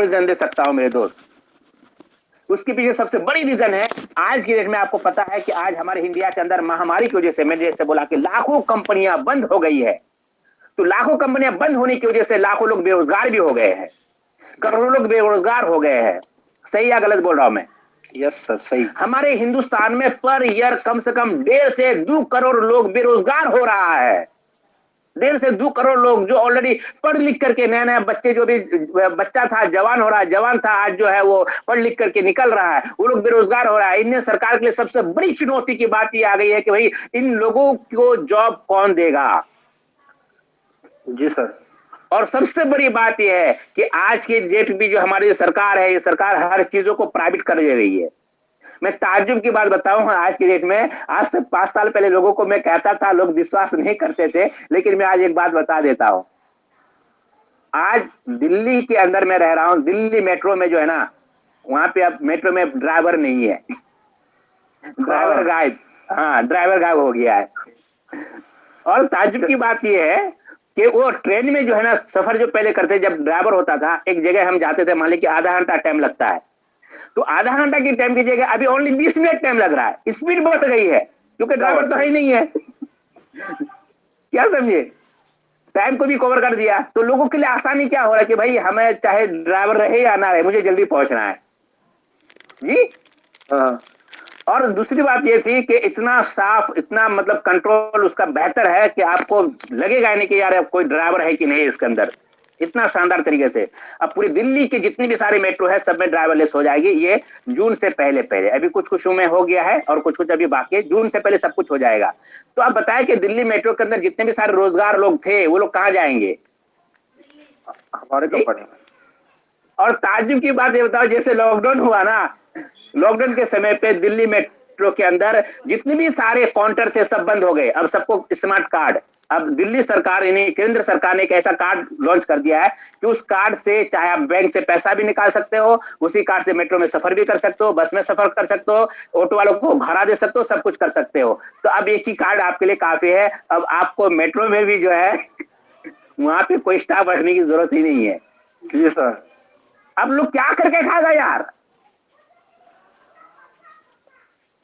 Reason दे सकता हूं मेरे दोस्त। उसके पीछे सबसे बड़ी रीजन है, आज की डेट में आपको पता है कि आज हमारे इंडिया के अंदर महामारी की वजह से, मैंने जैसे बोला कि लाखों कंपनियां बंद हो गई है। तो लाखों कंपनियां बंद होने की वजह से लाखों लोग बेरोजगार भी हो गए हैं, करोड़ों लोग बेरोजगार हो गए हैं। सही या गलत बोल रहा हूं मैं? यस सर, सही। हमारे हिंदुस्तान में पर ईयर कम से कम 1.5 से 2 करोड़ लोग बेरोजगार हो रहा है। 1.5 से 2 करोड़ लोग जो ऑलरेडी पढ़ लिख करके, नया नया बच्चे, जो भी बच्चा था जवान हो रहा है, जवान था आज जो है वो पढ़ लिख करके निकल रहा है, वो लोग बेरोजगार हो रहा है। इंडियन सरकार के लिए सबसे बड़ी चुनौती की बात ये आ गई है कि भाई इन लोगों को जॉब कौन देगा। जी सर। और सबसे बड़ी बात यह है कि आज की डेट भी जो हमारी सरकार है, ये सरकार हर चीजों को प्राइवेट कर दे रही है। मैं ताज्जुब की बात बताऊं, आज की डेट में, आज से 5 साल पहले लोगों को मैं कहता था, लोग विश्वास नहीं करते थे, लेकिन मैं आज एक बात बता देता हूं। आज दिल्ली के अंदर मैं रह रहा हूं, दिल्ली मेट्रो में जो है ना, वहां पे अब मेट्रो में ड्राइवर नहीं है। ड्राइवर गायब। हाँ, ड्राइवर गायब हो गया है। और ताज्जुब की बात यह है कि वो ट्रेन में जो है ना, सफर जो पहले करते, जब ड्राइवर होता था, एक जगह हम जाते थे, मान लीजिए कि आधा घंटा टाइम लगता है, तो आधा घंटा की टाइम की जगह अभी ओनली 20 मिनट टाइम लग रहा है। स्पीड बढ़ गई है क्योंकि ड्राइवर तो है ही नहीं है। क्या समझे? टाइम को भी कवर कर दिया, तो लोगों के लिए आसानी क्या हो रहा है कि भाई हमें चाहे ड्राइवर रहे या ना रहे, मुझे जल्दी पहुंचना है जी। हाँ। और दूसरी बात ये थी कि इतना साफ, इतना मतलब कंट्रोल उसका बेहतर है कि आपको लगेगा नहीं कि यार कोई ड्राइवर है कि नहीं इसके अंदर, इतना शानदार तरीके से। अब पूरी दिल्ली की जितनी भी सारी मेट्रो है सब में ड्राइवरलेस हो जाएगी, ये जून से पहले पहले। अभी कुछ कुछ में हो गया है और कुछ कुछ अभी बाकी है, जून से पहले सब कुछ हो जाएगा। तो आप बताएं कि दिल्ली मेट्रो के अंदर जितने भी सारे रोजगार लोग थे, वो लोग कहां जाएंगे? हमारे कंपनी में। और ताज्जुब की बात ये बताओ, जैसे लॉकडाउन हुआ ना, लॉकडाउन के समय पे दिल्ली मेट्रो के अंदर जितने भी सारे काउंटर थे सब बंद हो गए। अब सबको स्मार्ट कार्ड, अब दिल्ली सरकार यानी केंद्र सरकार ने एक ऐसा कार्ड लॉन्च कर दिया है कि उस कार्ड से चाहे आप बैंक से पैसा भी निकाल सकते हो, उसी कार्ड से मेट्रो में सफर भी कर सकते हो, बस में सफर कर सकते हो, ऑटो वालों को भाड़ा दे सकते हो, सब कुछ कर सकते हो। तो अब एक ही कार्ड आपके लिए काफी है। अब आपको मेट्रो में भी जो है वहां पे कोई स्टाफ रखने की जरूरत ही नहीं है। जी सर। अब लोग क्या करके खाएगा यार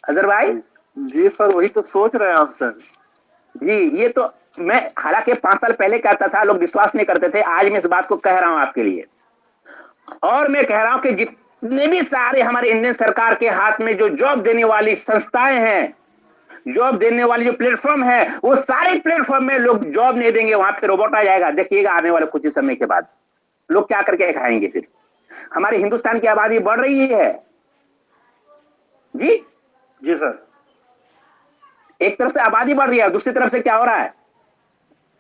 अजहर भाई? जी सर, वही तो सोच रहे हैं आप सर। जी, ये तो मैं हालांकि 5 साल पहले कहता था, लोग विश्वास नहीं करते थे, आज मैं इस बात को कह रहा हूं आपके लिए। और मैं कह रहा हूं कि जितने भी सारे हमारे इंडियन सरकार के हाथ में जो जॉब देने वाली संस्थाएं हैं, जॉब देने वाली जो प्लेटफॉर्म है, वो सारे प्लेटफॉर्म में लोग जॉब नहीं देंगे, वहां पे रोबोट आ जाएगा। देखिएगा आने वाले कुछ ही समय के बाद लोग क्या करके खाएंगे फिर। हमारे हिंदुस्तान की आबादी बढ़ रही है जी। जी सर। एक तरफ से आबादी बढ़ रही है, दूसरी तरफ से क्या हो रहा है?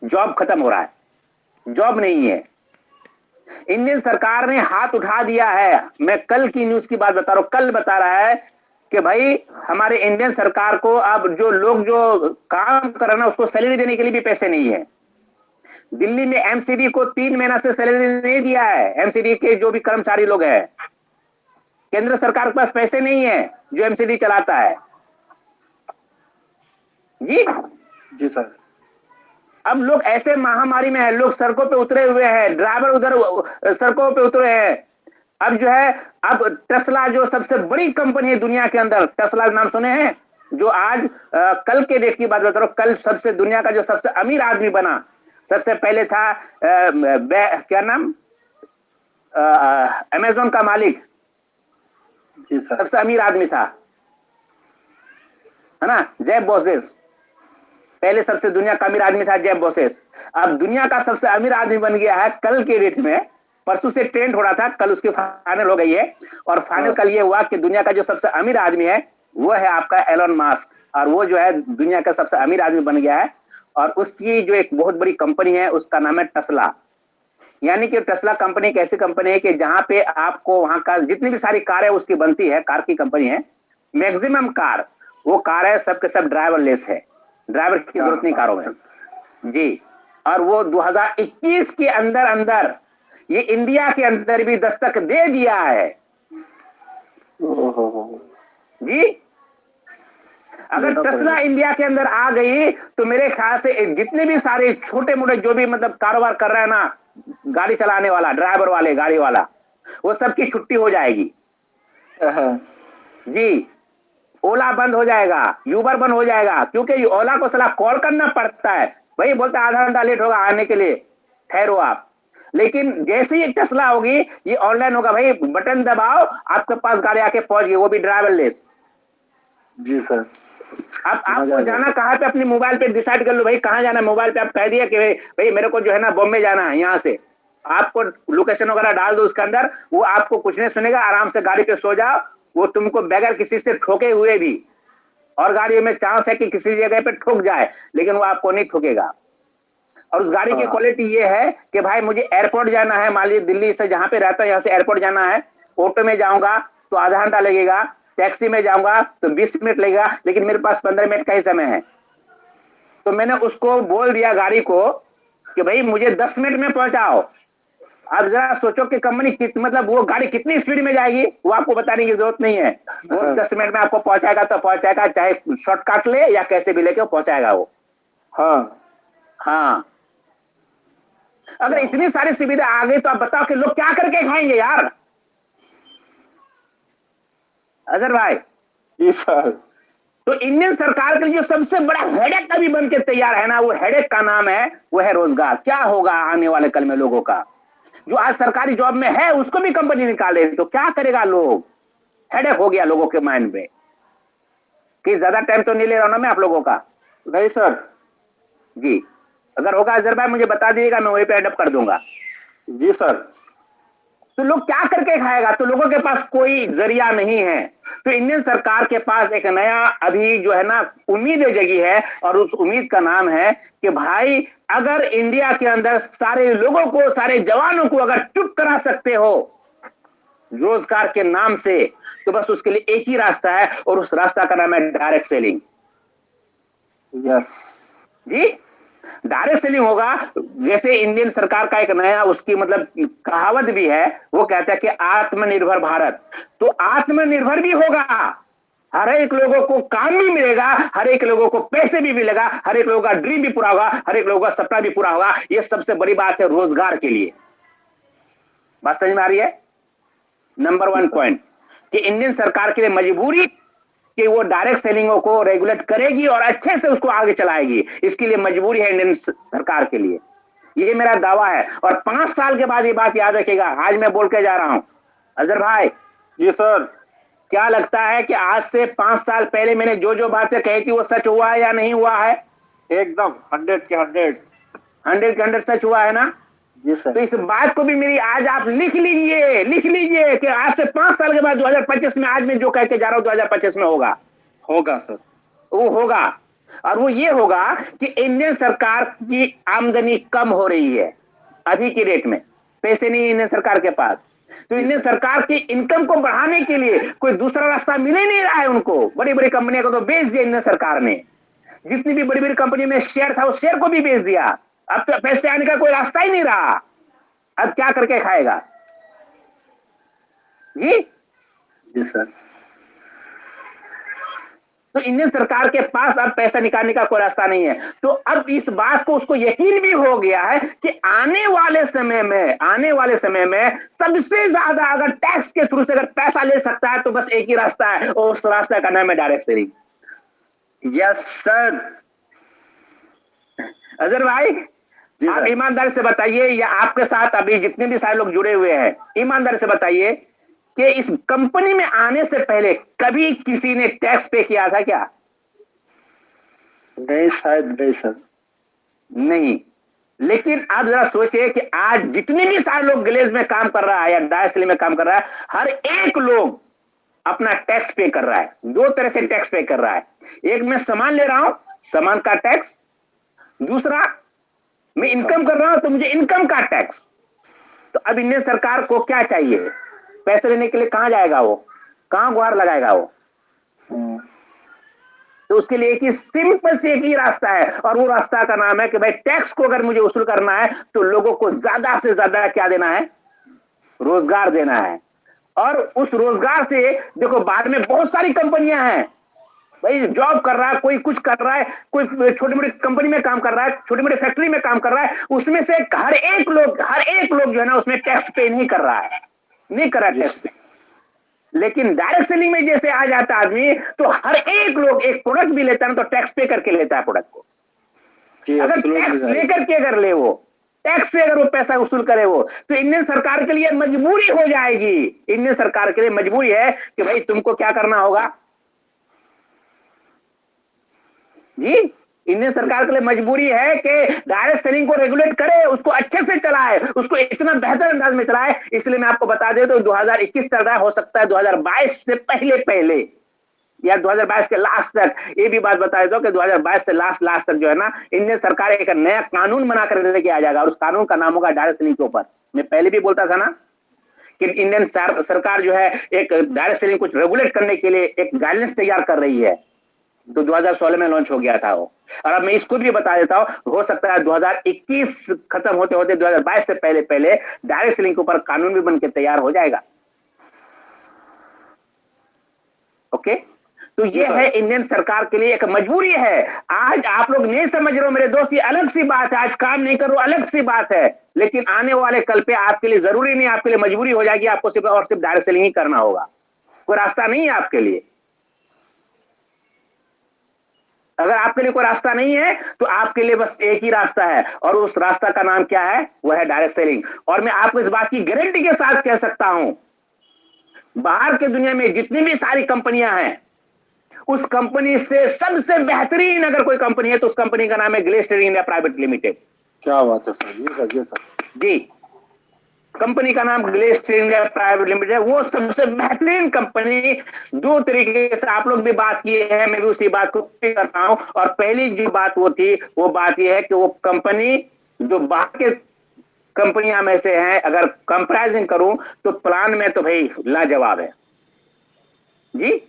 जॉब खत्म हो रहा है, जॉब नहीं है। इंडियन सरकार ने हाथ उठा दिया है। मैं कल की न्यूज की बात बता रहा हूं, कल बता रहा है कि भाई हमारे इंडियन सरकार को अब जो लोग जो काम कर रहे हैं उसको सैलरी देने के लिए भी पैसे नहीं है। दिल्ली में एमसीडी को 3 महीना से सैलरी नहीं दिया है। एमसीडी के जो भी कर्मचारी लोग हैं, केंद्र सरकार के पास पैसे नहीं है जो एमसीडी चलाता है जी। जी सर। अब लोग ऐसे महामारी में है, लोग सड़कों पे उतरे हुए हैं, ड्राइवर उधर सड़कों पे उतरे हैं। अब जो है, अब टेस्ला जो सबसे बड़ी कंपनी है दुनिया के अंदर, टेस्ला नाम सुने हैं? जो आज कल के डेट की बात बता रहा हूं, कल सबसे दुनिया का जो सबसे अमीर आदमी बना, सबसे पहले था क्या नाम, अमेजोन का मालिक, जी सर। सबसे अमीर आदमी था, है ना, जेफ बेजोस। पहले सबसे दुनिया का अमीर आदमी था जेफ बेजोस। अब दुनिया का सबसे अमीर आदमी बन गया है कल के डेट में। परसों से ट्रेंड हो रहा था, कल उसकी फाइनल हो गई है। और फाइनल कल ये हुआ कि दुनिया का जो सबसे अमीर आदमी है वो है आपका एलन मस्क, और वो जो है दुनिया का सबसे अमीर आदमी बन गया है। और उसकी जो एक बहुत बड़ी कंपनी है उसका नाम है टेस्ला। यानी कि टेस्ला कंपनी एक ऐसी कंपनी है कि जहां पे आपको वहां का जितनी भी सारी कार है उसकी बनती है, कार की कंपनी है। मैक्सिमम कार, वो कार है सबके सब ड्राइवरलेस है, ड्राइवर की जरूरत नहीं कारों में जी। और वो 2021 के अंदर अंदर ये इंडिया के अंदर भी दस्तक दे दिया है जी। अगर टेस्ला इंडिया के अंदर आ गई तो मेरे ख्याल से जितने भी सारे छोटे मोटे जो भी मतलब कारोबार कर रहा है ना, गाड़ी चलाने वाला, ड्राइवर वाले, गाड़ी वाला, वो सबकी छुट्टी हो जाएगी हाँ, जी। ओला बंद हो जाएगा, यूबर बंद हो जाएगा, क्योंकि ओला को साला कॉल करना पड़ता है, भाई बोलता है आधा घंटा लेट होगा आने के लिए, ठहरो आप। लेकिन जैसे ही टेस्ला होगी ये ऑनलाइन होगा, भाई बटन दबाओ आपके पास गाड़ी आके पहुंच गई, वो भी ड्राइवरलेस। जी सर। अब आपको जाना कहाँ पे अपने मोबाइल पे डिसाइड कर लो, भाई कहाँ जाना है, मोबाइल पे आप कह दिया कि भाई मेरे को जो है ना बॉम्बे जाना है, यहाँ से आपको लोकेशन वगैरह डाल दो उसके अंदर, वो आपको कुछ नहीं सुनेगा, आराम से गाड़ी पे सो जाओ, वो तुमको बगैर किसी से ठोके हुए भी, और गाड़ी में चांस है कि किसी जगह पे ठोक जाए लेकिन वो आपको नहीं ठोकेगा। और उस गाड़ी की क्वालिटी ये है कि भाई मुझे एयरपोर्ट जाना है, मान लीजिए दिल्ली से जहां पे रहता है यहाँ से एयरपोर्ट जाना है, ऑटो में जाऊंगा तो आधा घंटा लगेगा, टैक्सी में जाऊंगा तो 20 मिनट लगेगा, लेकिन मेरे पास 15 मिनट का ही समय है। तो मैंने उसको बोल दिया गाड़ी को कि भाई मुझे 10 मिनट में पहुंचाओ। अब जरा सोचो कि कंपनी मतलब वो गाड़ी कितनी स्पीड में जाएगी, वो आपको बताने की जरूरत नहीं है, वो 10 मिनट में आपको पहुंचाएगा तो पहुंचाएगा, चाहे शॉर्टकट ले या कैसे भी लेके पहुंचाएगा वो। हाँ हाँ, अगर इतनी सारी सुविधा आ गई तो आप बताओ कि लोग क्या करके खाएंगे यार। अजहर भाई जी सर। तो इंडियन सरकार के लिए जो सबसे बड़ा हेडेक अभी बन के तैयार है ना, वो हेडेक का नाम है, वो है रोजगार। क्या होगा आने वाले कल में लोगों का, जो आज सरकारी जॉब में है उसको भी कंपनी निकाले तो क्या करेगा लोग। हेडेक हो गया लोगों के माइंड में। कि ज्यादा टाइम तो नहीं ले रहा हूं ना मैं आप लोगों का। नहीं सर। जी, अगर होगा अजहर भाई मुझे बता दीजिएगा, मैं वहीं पे एडअप कर दूंगा। जी सर। तो लोग क्या करके खाएगा, तो लोगों के पास कोई जरिया नहीं है। तो इंडियन सरकार के पास एक नया अभी जो है ना उम्मीद जगी है, और उस उम्मीद का नाम है कि भाई अगर इंडिया के अंदर सारे लोगों को, सारे जवानों को अगर चुप करा सकते हो रोजगार के नाम से, तो बस उसके लिए एक ही रास्ता है, और उस रास्ता का नाम है डायरेक्ट सेलिंग। यस जी, डायरेक्ट सेलिंग होगा। जैसे इंडियन सरकार का एक नया उसकी मतलब कहावत भी है, वो कहता है कि आत्मनिर्भर भारत। तो आत्मनिर्भर भी होगा, हर एक लोगों को काम भी मिलेगा, हर एक लोगों को पैसे भी मिलेगा, हर एक लोगों का ड्रीम भी पूरा होगा, हर एक लोगों का सपना भी पूरा होगा। ये सबसे बड़ी बात है रोजगार के लिए। बात समझ में आ रही है। नंबर 1 पॉइंट कि इंडियन सरकार के लिए मजबूरी कि वो डायरेक्ट सेलिंगों को रेगुलेट करेगी और अच्छे से उसको आगे चलाएगी, इसके लिए मजबूरी है इंडियन सरकार के लिए। ये मेरा दावा है, और 5 साल के बाद ये बात याद रखेगा। आज मैं बोल के जा रहा हूं अजहर भाई। जी सर। क्या लगता है कि आज से 5 साल पहले मैंने जो जो बातें कही थी वो सच हुआ है या नहीं हुआ है? एकदम 100 के 100। 100 के 100 सच हुआ है ना। जी तो सर। इस बात को भी मेरी आज आप लिख लीजिए कि आज से 5 साल के बाद 2025 में आज मैं जो कह के जा रहा हूं 2025 में होगा। होगा सर। वो होगा, और वो ये होगा कि इंडियन सरकार की आमदनी कम हो रही है, अभी की रेट में पैसे नहीं है इंडियन सरकार के पास। तो इंडियन सरकार की इनकम को बढ़ाने के लिए कोई दूसरा रास्ता मिल ही नहीं रहा है उनको। बड़ी बड़ी कंपनियों को तो बेच दिया इंडियन सरकार ने, जितनी भी बड़ी बड़ी कंपनी में शेयर था उस शेयर को भी बेच दिया। अब तो पैसे आने का कोई रास्ता ही नहीं रहा, अब क्या करके खाएगा जी। जी सर। तो इंडियन सरकार के पास अब पैसा निकालने का कोई रास्ता नहीं है। तो अब इस बात को उसको यकीन भी हो गया है कि आने वाले समय में सबसे ज्यादा अगर टैक्स के थ्रू से अगर पैसा ले सकता है तो बस एक ही रास्ता है, और उस रास्ते का नाम है direct selling. Yes sir. Azhar भाई आप ईमानदारी से बताइए, या आपके साथ अभी जितने भी सारे लोग जुड़े हुए हैं, ईमानदारी से बताइए कि इस कंपनी में आने से पहले कभी किसी ने टैक्स पे किया था क्या? नहीं शायद नहीं सर। नहीं। लेकिन आप जरा सोचिए कि आज जितने भी सारे लोग ग्लेज में काम कर रहा है या डायसेली में काम कर रहा है, हर एक लोग अपना टैक्स पे कर रहा है। 2 तरह से टैक्स पे कर रहा है। एक, मैं सामान ले रहा हूं, सामान का टैक्स। दूसरा, मैं इनकम कर रहा हूं तो मुझे इनकम का टैक्स। तो अब इंडियन सरकार को क्या चाहिए? पैसे लेने के लिए कहां जाएगा वो, कहां गुहार लगाएगा वो? तो उसके लिए एक ही सिंपल से एक ही रास्ता है, और वो रास्ता का नाम है कि भाई टैक्स को अगर मुझे वसूल करना है तो लोगों को ज्यादा से ज्यादा क्या देना है? रोजगार देना है। और उस रोजगार से देखो बाद में बहुत सारी कंपनियां हैं, भाई जॉब कर रहा है, कोई कुछ कर रहा है, कोई छोटी मोटी कंपनी में काम कर रहा है, छोटी मोटी फैक्ट्री में काम कर रहा है, उसमें से हर एक लोग जो है ना उसमें टैक्स पे नहीं कर रहा है। नहीं करा टैक्स पे। लेकिन डायरेक्ट सेलिंग में जैसे आ जाता आदमी, तो हर एक लोग एक प्रोडक्ट भी लेता है ना, तो टैक्स पे करके लेता है प्रोडक्ट को। अगर टैक्स लेकर के अगर ले, वो टैक्स से अगर वो पैसा वसूल करे वो, तो इंडियन सरकार के लिए मजबूरी हो जाएगी। इंडियन सरकार के लिए मजबूरी है कि भाई तुमको क्या करना होगा जी। इंडियन सरकार के लिए मजबूरी है कि डायरेक्ट सेलिंग को रेगुलेट करे, उसको अच्छे से चलाए, उसको इतना बेहतर अंदाज में चलाए। इसलिए मैं आपको बता दे तो 2021 चल रहा है, हो सकता है 2022 से पहले पहले या 2022 के लास्ट तक, ये भी बात बता देता हूं कि 2022 से लास्ट तक जो है ना, इंडियन सरकार एक नया कानून बनाकर लेके आ जाएगा, और उस कानून का नाम होगा डायरेक्ट सेलिंग के ऊपर। मैं पहले भी बोलता था ना कि इंडियन सरकार जो है एक डायरेक्ट सेलिंग कुछ रेगुलेट करने के लिए एक गाइडलाइंस तैयार कर रही है, तो 2016 में लॉन्च हो गया था वो। और अब मैं इसको भी बता देता हूं, हो सकता है 2021 खत्म होते होते 2022 से पहले पहले डायरेक्ट सेलिंग के ऊपर कानून भी बनकर तैयार हो जाएगा। ओके, तो ये है इंडियन सरकार के लिए एक मजबूरी है। आज आप लोग नहीं समझ रहे हो मेरे दोस्त, ये अलग सी बात है, आज काम नहीं कर रहे हो अलग सी बात है, लेकिन आने वाले कल पे आपके लिए जरूरी नहीं, आपके लिए मजबूरी हो जाएगी, आपको सिर्फ और सिर्फ डायरेक्ट सेलिंग ही करना होगा, कोई रास्ता नहीं है आपके लिए। अगर आपके लिए कोई रास्ता नहीं है तो आपके लिए बस एक ही रास्ता है, और उस रास्ता का नाम क्या है, वह है डायरेक्ट सेलिंग। और मैं आपको इस बात की गारंटी के साथ कह सकता हूं, बाहर के दुनिया में जितनी भी सारी कंपनियां हैं, उस कंपनी से सबसे बेहतरीन अगर कोई कंपनी है तो उस कंपनी का नाम है glace trading India private limited. क्या बात है सर, जी सर जी, कंपनी का नाम glace trading India private limited है, वो सबसे बेहतरीन कंपनी। दो तरीके से आप लोग भी बात किए हैं, मैं भी उसी बात को करता हूं। और पहली जो बात वो थी, वो बात ये है कि वो कंपनी जो बाहर के कंपनियां में से है, अगर कंपैरिजन करूं तो प्लान में तो भाई लाजवाब है जी।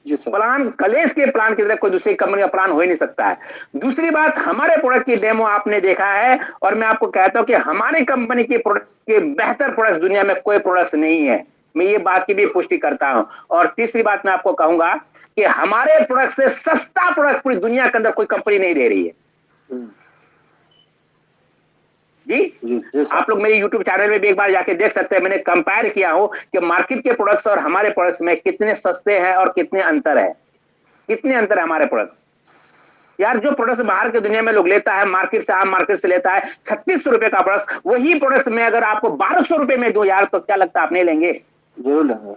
प्लान कलेश के प्लान की तरह कोई दूसरी कंपनी का प्लान हो ही नहीं सकता है। दूसरी बात, हमारे प्रोडक्ट की डेमो आपने देखा है, और मैं आपको कहता हूं कि हमारी कंपनी के प्रोडक्ट्स के बेहतर प्रोडक्ट्स दुनिया में कोई प्रोडक्ट्स नहीं है, मैं ये बात की भी पुष्टि करता हूं। और तीसरी बात मैं आपको कहूंगा कि हमारे प्रोडक्ट से सस्ता प्रोडक्ट पूरी दुनिया के अंदर कोई कंपनी नहीं दे रही है जी। आप लोग मेरे YouTube चैनल में भी एक बार जाके देख सकते हैं, मैंने कंपेयर किया हूं कि मार्केट के प्रोडक्ट्स और हमारे प्रोडक्ट्स में कितने सस्ते हैं और कितने अंतर है, कितने अंतर है हमारे प्रोडक्ट्स। यार जो प्रोडक्ट्स बाहर के दुनिया में लोग लेता है, मार्केट से, आम मार्केट से लेता है 3600 रुपए का प्रोडक्ट, वही प्रोडक्ट में अगर आपको 1200 रुपए में दो यार, तो क्या लगता है आप नहीं लेंगे? जरूर लेंगे।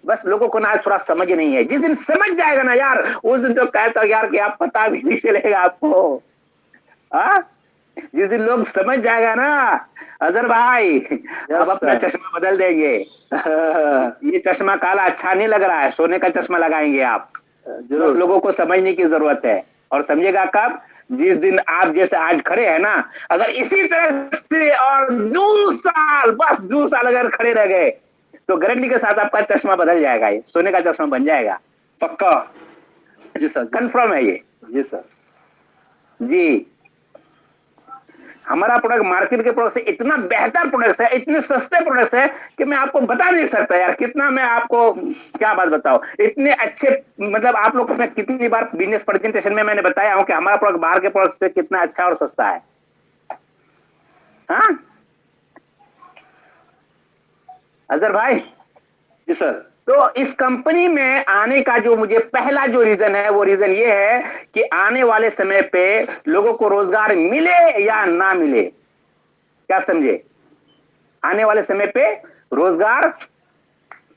बस लोगों को ना थोड़ा समझ नहीं है, जिस दिन समझ जाएगा ना यार, उस दिन तो कहता यार कि आप पता भी नहीं चलेगा आपको। जिस दिन लोग समझ जाएगा ना अजहर भाई, अब अपना चश्मा बदल देंगे। ये चश्मा काला अच्छा नहीं लग रहा है, सोने का चश्मा लगाएंगे आप। जरूर लोगों को समझने की जरूरत है, और समझेगा कब? जिस दिन आप जैसे आज खड़े हैं ना, अगर इसी तरह से और 2 साल, बस 2 साल अगर खड़े रह गए, तो गारंटी के साथ आपका चश्मा बदल जाएगा, ये सोने का चश्मा बन जाएगा, पक्का। जी सर, कंफर्म है ये। जी सर जी, हमारा प्रोडक्ट मार्केट के प्रोडक्ट से इतना बेहतर प्रोडक्ट है, इतने सस्ते प्रोडक्ट है कि मैं आपको बता नहीं सकता यार, कितना मैं आपको क्या बात बताऊं, इतने अच्छे। मतलब आप लोग को मैं कितनी बार बिजनेस प्रेजेंटेशन में मैंने बताया हूं कि हमारा प्रोडक्ट बाहर के प्रोडक्ट से कितना अच्छा और सस्ता है। हाँ अजहर भाई? जी सर। तो इस कंपनी में आने का जो मुझे पहला जो रीजन है, वो रीजन ये है कि आने वाले समय पे लोगों को रोजगार मिले या ना मिले, क्या समझे? आने वाले समय पे रोजगार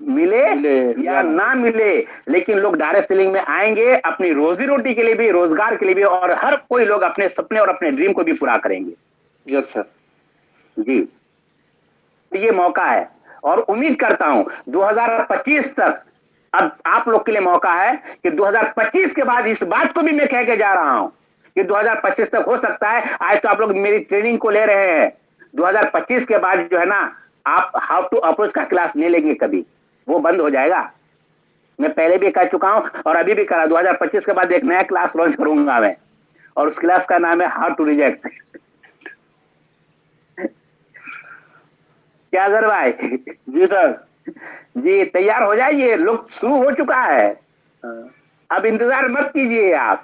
मिले या ना मिले, लेकिन लोग डायरेक्ट सेलिंग में आएंगे अपनी रोजी रोटी के लिए भी, रोजगार के लिए भी, और हर कोई लोग अपने सपने और अपने ड्रीम को भी पूरा करेंगे। यस सर जी, तो ये मौका है, और उम्मीद करता हूं 2025 तक अब आप लोग के लिए मौका है कि 2025 के बाद इस बात को भी मैं कह के जा रहा हूं कि 2025 तक हो सकता है, आज तो आप लोग मेरी ट्रेनिंग को ले रहे हैं, 2025 के बाद जो है ना, आप हाउ टू अप्रोच का क्लास नहीं लेंगे कभी, वो बंद हो जाएगा। मैं पहले भी कह चुका हूं और अभी भी करा, 2025 के बाद एक नया क्लास लॉन्च करूंगा मैं, और उस क्लास का नाम है हाउ टू रिजेक्ट। क्या सर भाई? जी सर जी, तैयार हो जाइए, लोग शुरू हो चुका है, अब इंतजार मत कीजिए आप।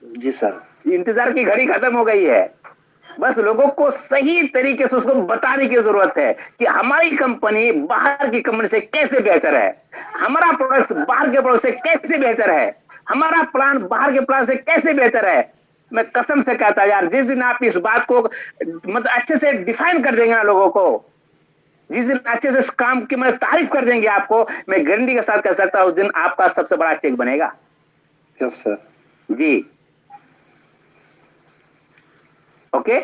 जी सर, इंतजार की घड़ी खत्म हो गई है। बस लोगों को सही तरीके से उसको बताने की जरूरत है कि हमारी कंपनी बाहर की कंपनी से कैसे बेहतर है, हमारा प्रोडक्ट बाहर के प्रोडक्ट से कैसे बेहतर है, हमारा प्लान बाहर के प्लान से कैसे बेहतर है। मैं कसम से कहता यार, जिस दिन आप इस बात को मतलब अच्छे से डिफाइन कर देंगे ना लोगों को, जिस दिन अच्छे से इस काम की मैं तारीफ कर देंगे आपको, मैं गारंटी के साथ कह सकता हूं उस दिन आपका सबसे बड़ा चेक बनेगा। Yes sir. जी ओके।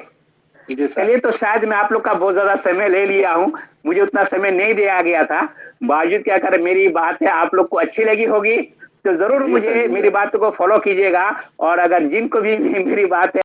जी सर। चलिए, तो शायद मैं आप लोग का बहुत ज्यादा समय ले लिया हूं, मुझे उतना समय नहीं दिया गया था। बावजूद क्या कर मेरी बात है आप लोग को अच्छी लगी होगी, तो जरूर जी सर, मुझे जी मेरी सर। बात को फॉलो कीजिएगा। और अगर जिनको भी मेरी बात है